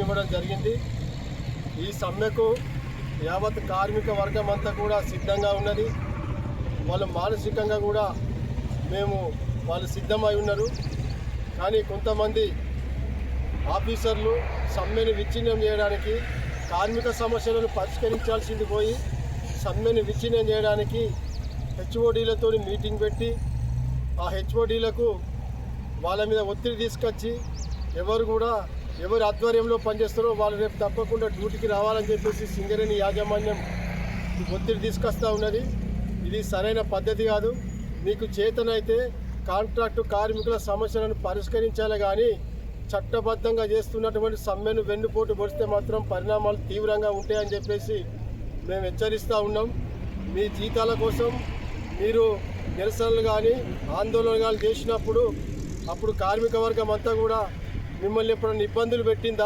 పిలుపునివ్వడం జరిగింది। ఈ సమ్మెకు యావత్ కార్మిక వర్గం అంతా కూడా సిద్ధంగా ఉన్నది। వాళ్ళు మానసికంగా కూడా వాళ్ళు సిద్ధమై ఉన్నారు। కానీ కొంతమంది ఆఫీసర్లు సమ్మెను విచ్ఛిన్నం చేయడానికి, కార్మిక సమస్యలను పరిష్కరించాల్సింది పోయి సమ్మెను విచ్ఛిన్నం చేయడానికి హెచ్ఓడీలతో మీటింగ్ పెట్టి ఆ హెచ్ఓడీలకు వాళ్ళ మీద ఒత్తిడి తీసుకొచ్చి ఎవరి ఆధ్వర్యంలో పనిచేస్తారో వాళ్ళు రేపు తప్పకుండా డ్యూటీకి రావాలని చెప్పేసి సింగరేణి యాజమాన్యం ఒత్తిడి తీసుకొస్తూ ఉన్నది। ఇది సరైన పద్ధతి కాదు। మీకు చేతనైతే కాంట్రాక్టు కార్మికుల సమస్యలను పరిష్కరించాలి, కానీ చట్టబద్ధంగా చేస్తున్నటువంటి సమ్మెను వెన్నుపోటు పొడిస్తే మాత్రం పరిణామాలు తీవ్రంగా ఉంటాయని చెప్పేసి మేము హెచ్చరిస్తూ ఉన్నాం। మీ జీతాల కోసం మీరు నిరసనలు కానీ ఆందోళన కానీ చేసినప్పుడు అప్పుడు కార్మిక వర్గం అంతా కూడా మిమ్మల్ని ఎప్పుడైనా ఇబ్బందులు పెట్టిందా?